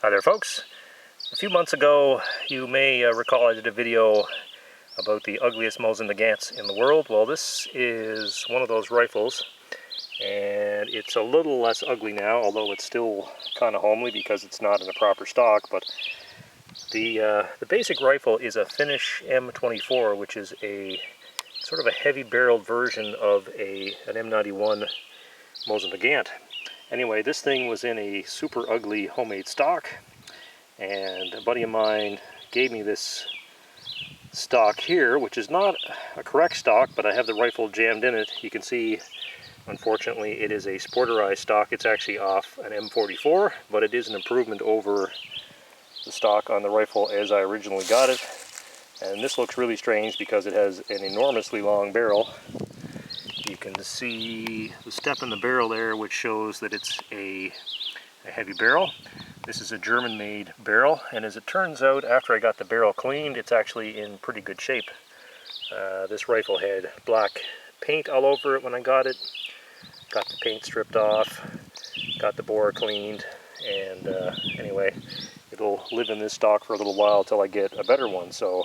Hi there folks. A few months ago you may recall I did a video about the ugliest Mosin Nagants in the world. Well, this is one of those rifles, and it's a little less ugly now, although it's still kind of homely because it's not in a proper stock. But the basic rifle is a Finnish M24, which is a sort of a heavy barreled version of an M91 Mosin Nagant. Anyway, this thing was in a super ugly homemade stock, and a buddy of mine gave me this stock here, which is not a correct stock, but I have the rifle jammed in it. You can see, unfortunately, it is a sporterized stock. It's actually off an M24, but it is an improvement over the stock on the rifle as I originally got it. And this looks really strange because it has an enormously long barrel. You can see the step in the barrel there, which shows that it's a heavy barrel. This is a German-made barrel, and as it turns out, after I got the barrel cleaned, it's actually in pretty good shape. This rifle had black paint all over it when I got it. Got the paint stripped off, got the bore cleaned, and anyway, it'll live in this stock for a little while until I get a better one. So,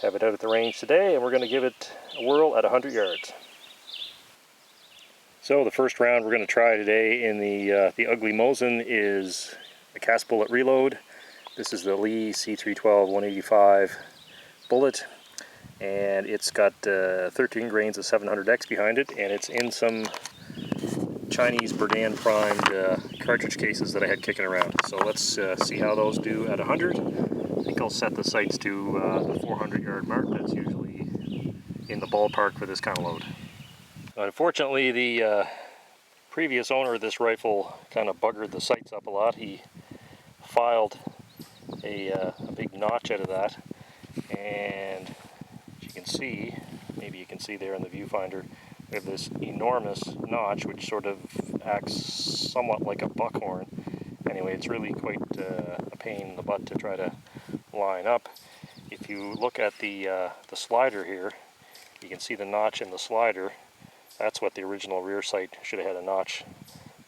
have it out at the range today, and we're going to give it a whirl at 100 yards. So the first round we're going to try today in the ugly Mosin is a cast bullet reload. This is the Lee C312 185 bullet, and it's got 13 grains of 700X behind it, and it's in some Chinese Berdan primed cartridge cases that I had kicking around. So let's see how those do at 100. I think I'll set the sights to the 400 yard mark. That's usually in the ballpark for this kind of load. Unfortunately, the previous owner of this rifle kind of buggered the sights up a lot. He filed a big notch out of that, and as you can see, maybe you can see there in the viewfinder, we have this enormous notch which sort of acts somewhat like a buckhorn. Anyway, it's really quite a pain in the butt to try to line up. If you look at the slider here, you can see the notch in the slider. That's what the original rear sight should have had, a notch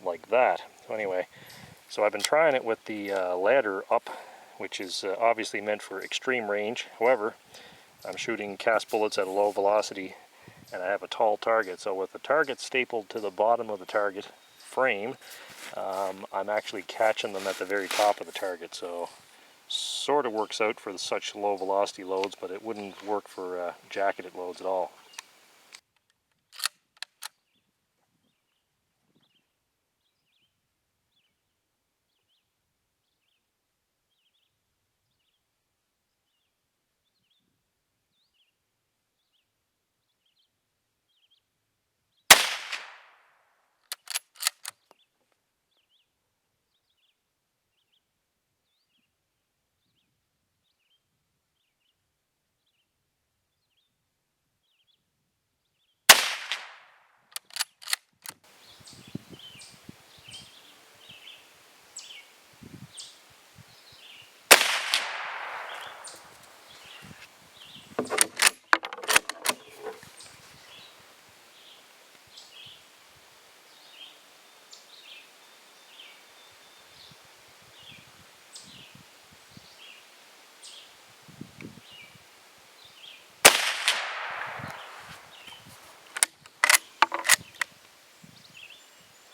like that. So anyway, so I've been trying it with the ladder up, which is obviously meant for extreme range. However, I'm shooting cast bullets at a low velocity, and I have a tall target. So with the target stapled to the bottom of the target frame, I'm actually catching them at the very top of the target. So sort of works out for such low velocity loads, but it wouldn't work for jacketed loads at all.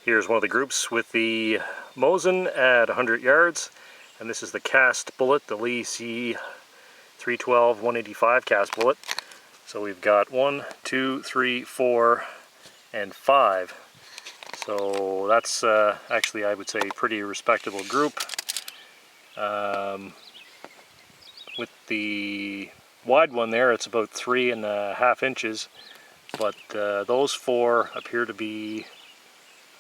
Here's one of the groups with the Mosin at 100 yards, and this is the cast bullet, the Lee C312 185 cast bullet. So we've got 1, 2, 3, 4, and 5. So that's actually, I would say, a pretty respectable group. With the wide one there, it's about 3.5 inches, but those 4 appear to be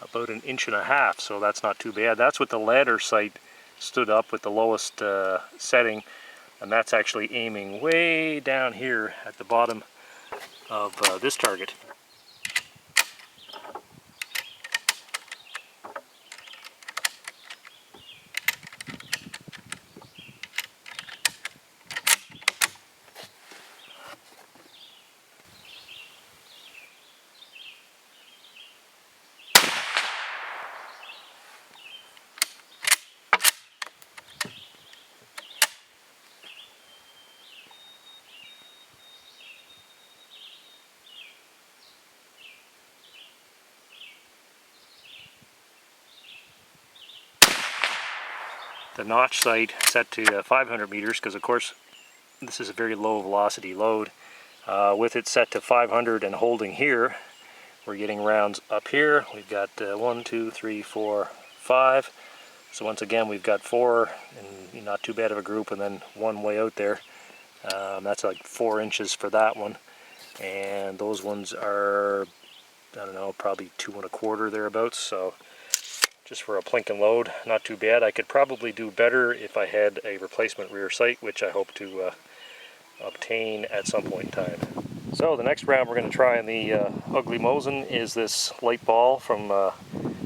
about 1.5 inches, so that's not too bad. That's with the ladder sight stood up with the lowest setting, and that's actually aiming way down here at the bottom of this target. the notch sight set to 500 meters, because of course this is a very low velocity load. With it set to 500 and holding here, we're getting rounds up here. We've got 1, 2, 3, 4, 5. So once again, we've got 4, and not too bad of a group, and then 1 way out there. That's like 4 inches for that one. And those ones are, I don't know, probably 2 1/4 thereabouts. So just for a plink and load, not too bad. I could probably do better if I had a replacement rear sight, which I hope to obtain at some point in time. So the next round we're going to try in the Ugly Mosin is this light ball from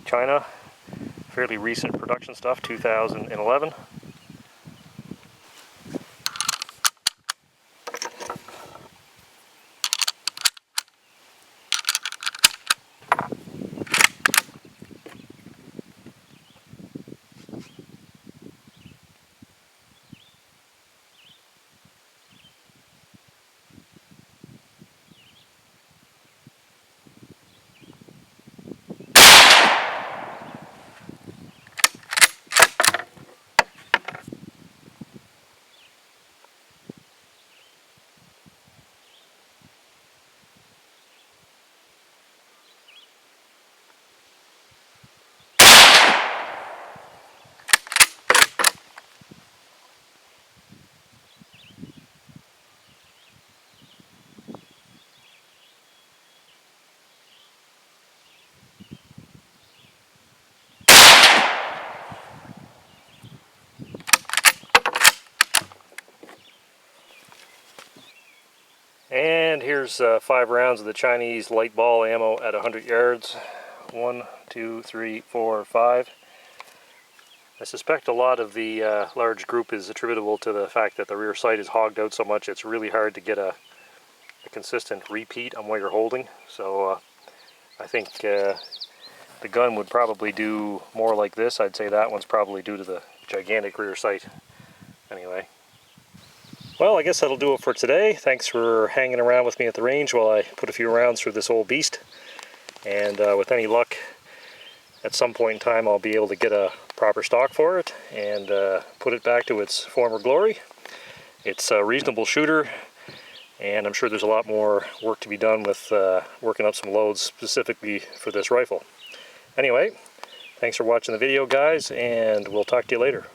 China. Fairly recent production stuff, 2011. And here's 5 rounds of the Chinese light ball ammo at 100 yards. 1, 2, 3, 4, 5. I suspect a lot of the large group is attributable to the fact that the rear sight is hogged out so much it's really hard to get a consistent repeat on what you're holding. So I think the gun would probably do more like this. I'd say that one's probably due to the gigantic rear sight. Anyway. Well, I guess that'll do it for today. Thanks for hanging around with me at the range while I put a few rounds through this old beast. And with any luck, at some point in time I'll be able to get a proper stock for it and put it back to its former glory. It's a reasonable shooter, and I'm sure there's a lot more work to be done with working up some loads specifically for this rifle. Anyway, thanks for watching the video, guys, and we'll talk to you later.